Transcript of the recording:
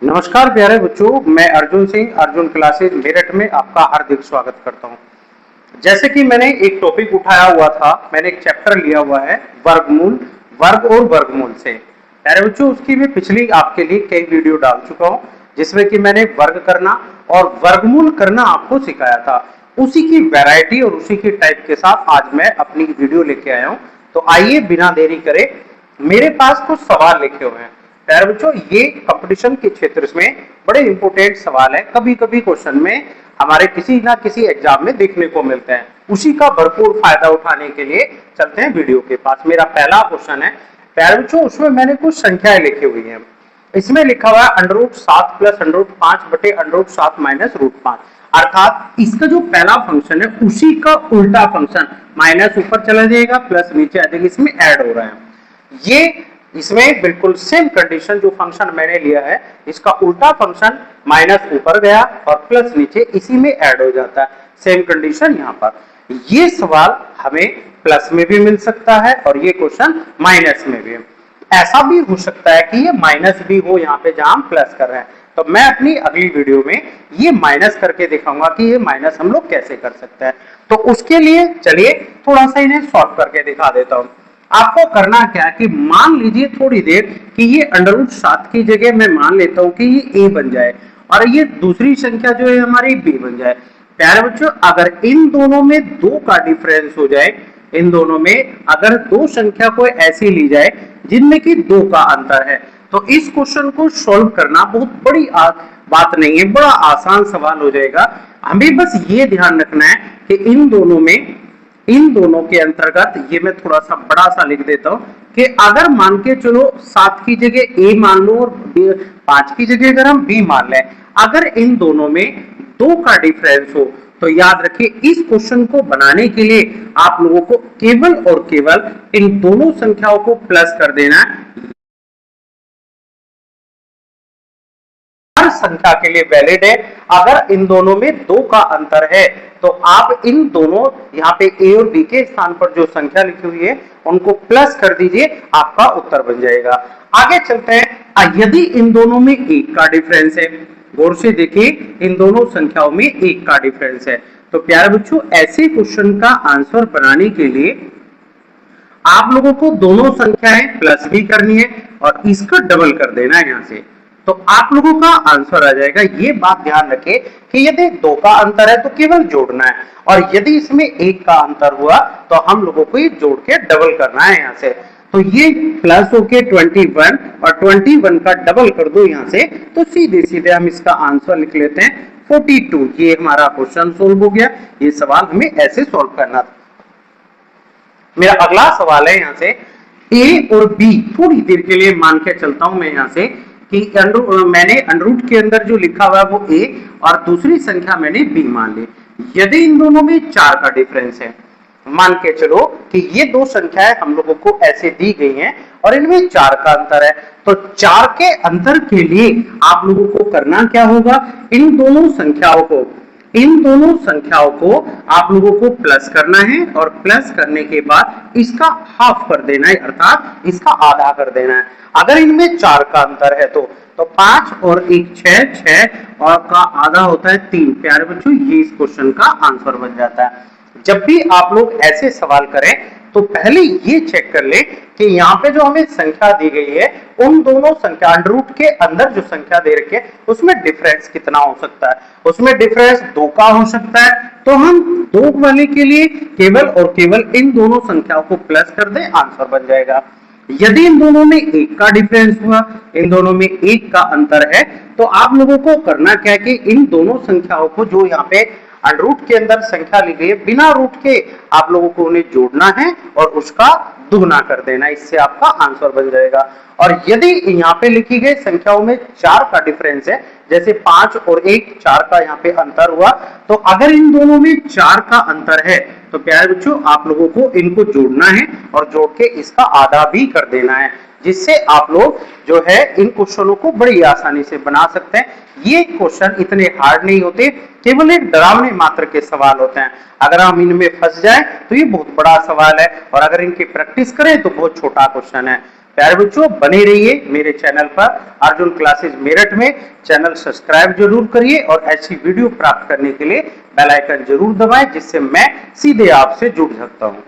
नमस्कार प्यारे बच्चों, मैं अर्जुन सिंह अर्जुन क्लासेज मेरठ में आपका हार्दिक स्वागत करता हूं। जैसे कि मैंने एक टॉपिक उठाया हुआ था, मैंने एक चैप्टर लिया हुआ है वर्गमूल, वर्ग और वर्गमूल से। प्यारे बच्चों, उसकी मैं पिछली आपके लिए कई वीडियो डाल चुका हूं, जिसमें कि मैंने वर्ग करना और वर्गमूल करना आपको सिखाया था। उसी की वैरायटी और उसी की टाइप के साथ आज मैं अपनी वीडियो लेके आया हूं। तो आइए बिना देरी करे, मेरे पास कुछ सवाल लिखे हुए हैं। प्यारे बच्चों, ये कंपटीशन के क्षेत्र में बड़े इंपोर्टेंट सवाल है, कभी कभी क्वेश्चन में हमारे किसी ना किसी एग्जाम में देखने को मिलते हैं। उसी का भरपूर फायदा उठाने के लिए चलते हैं वीडियो के पास। मेरा पहला क्वेश्चन है प्यारे बच्चों, उसमें मैंने कुछ संख्याएं लिखी हुई हैं। इसमें लिखा हुआ है √7 + √5 बटे √7 - √5, अर्थात इसका जो पहला फंक्शन है उसी का उल्टा फंक्शन, माइनस ऊपर चला जाएगा प्लस नीचे आ जाएगा, इसमें ऐड हो रहा है। ये इसमें बिल्कुल सेम कंडीशन जो फंक्शन मैंने लिया है, इसका उल्टा फंक्शन माइनस ऊपर गया और प्लस नीचे इसी में ऐड हो जाता है। सेम कंडीशन यहाँ पर। ये सवाल हमें प्लस में भी मिल सकता है और ये क्वेश्चन माइनस में भी। ऐसा भी हो सकता है कि ये माइनस भी हो यहाँ पे जहां हम प्लस कर रहे हैं। तो मैं अपनी अगली वीडियो में ये माइनस करके दिखाऊंगा कि ये माइनस हम लोग कैसे कर सकते हैं। तो उसके लिए चलिए थोड़ा सा इन्हें सॉल्व करके दिखा देता हूं। आपको करना क्या है कि मान लीजिए थोड़ी देर कि ये √7 की जगह मैं मान लेता हूं कि ये a बन जाए और ये दूसरी संख्या जो है हमारी b बन जाए। प्यारे बच्चों, अगर इन दोनों में 2 का डिफरेंस हो जाए, इन दोनों में अगर दो संख्या को ऐसी ली जाए जिनमें कि 2 का अंतर है, तो इस क्वेश्चन को सॉल्व करना बहुत बड़ी बात नहीं है, बड़ा आसान सवाल हो जाएगा। हमें बस ये ध्यान रखना है कि इन दोनों के अंतर्गत, ये मैं थोड़ा सा बड़ा सा लिख देता हूं कि अगर मान के चलो 7 की जगह a मान लो और 5 की जगह अगर हम b मान लें, अगर इन दोनों में 2 का डिफरेंस हो, तो याद रखिए इस क्वेश्चन को बनाने के लिए आप लोगों को केवल और केवल इन दोनों संख्याओं को प्लस कर देना है। हर संख्या के लिए वैलिड है। अगर इन दोनों में 2 का अंतर है तो आप इन दोनों यहाँ पे a और b के स्थान पर जो संख्या लिखी हुई है उनको प्लस कर दीजिए, आपका उत्तर बन जाएगा। आगे चलते हैं। यदि इन दोनों में 1 का डिफरेंस है, गौर से देखिए इन दोनों संख्याओं में 1 का डिफरेंस है, तो प्यारे बच्चों ऐसे क्वेश्चन का आंसर बनाने के लिए आप लोगों को दोनों संख्याएं प्लस भी करनी है और इसका डबल कर देना है यहाँ से, तो आप लोगों का आंसर आ जाएगा। ये बात ध्यान रखें कि यदि 2 का अंतर है तो केवल जोड़ना है, और यदि इसमें 1 का अंतर हुआ तो हम लोगों को ये जोड़ के डबल करना है यहाँ से। तो ये प्लस होके 21 और 21 का डबल कर दो यहाँ से, तो सीधे सीधे हम इसका आंसर लिख लेते हैं 42। ये हमारा क्वेश्चन सोल्व हो गया। ये सवाल हमें ऐसे सोल्व करना था। मेरा अगला सवाल है यहाँ से a और b, थोड़ी देर के लिए मान के चलता हूं मैं यहाँ से कि मैंने अंडररूट के अंदर जो लिखा हुआ है वो a और दूसरी संख्या मैंने b मान ली। यदि इन दोनों में 4 का डिफरेंस है, मान के चलो कि ये दो संख्याएं हम लोगों को ऐसे दी गई हैं और इनमें 4 का अंतर है, तो 4 के अंतर के लिए आप लोगों को करना क्या होगा, इन दोनों संख्याओं को आप लोगों को प्लस करना है और प्लस करने के बाद इसका हाफ कर देना है, अर्थात इसका आधा कर देना है। अगर इनमें 4 का अंतर है तो 5 और 1 6, 6 और का आधा होता है 3। प्यारे बच्चों, ये इस क्वेश्चन का आंसर बन जाता है। जब भी आप लोग ऐसे सवाल करें तो पहले ये चेक कर ले कि यहाँ पे जो हमें संख्या दी गई है उन दोनों संख्या अंडररूट के अंदर जो संख्या दे रखी है उसमें डिफरेंस कितना हो सकता है। उसमें डिफरेंस 2 का हो सकता है, तो हम 2 वाले के लिए केवल और केवल इन दोनों संख्याओं को प्लस कर दें, आंसर बन जाएगा। यदि इन दोनों में 1 का डिफरेंस हुआ, इन दोनों में 1 का अंतर है, तो आप लोगों को करना क्या है कि इन दोनों संख्याओं को जो यहाँ पे अंडररूट के अंदर संख्या ली गई है बिना रूट के आप लोगों को उन्हें जोड़ना है और उसका दुगना कर देना, इससे आपका आंसर बन जाएगा। और यदि यहाँ पे लिखी गई संख्याओं में 4 का डिफरेंस है, जैसे 5 और 1 4 का यहाँ पे अंतर हुआ, तो अगर इन दोनों में 4 का अंतर है तो प्यारे बच्चों आप लोगों को इनको जोड़ना है और जोड़ के इसका आधा भी कर देना है, जिससे आप लोग जो है इन क्वेश्चनों को बड़ी आसानी से बना सकते हैं। ये क्वेश्चन इतने हार्ड नहीं होते, केवल एक डरावने मात्र के सवाल होते हैं। अगर हम इनमें फंस जाए तो ये बहुत बड़ा सवाल है, और अगर इनकी प्रैक्टिस करें तो बहुत छोटा क्वेश्चन है। प्यारे बच्चों, बने रहिए मेरे चैनल पर अर्जुन क्लासेज मेरठ में। चैनल सब्सक्राइब जरूर करिए और ऐसी वीडियो प्राप्त करने के लिए बेल आइकन जरूर दबाएं, जिससे मैं सीधे आपसे जुड़ सकता हूं।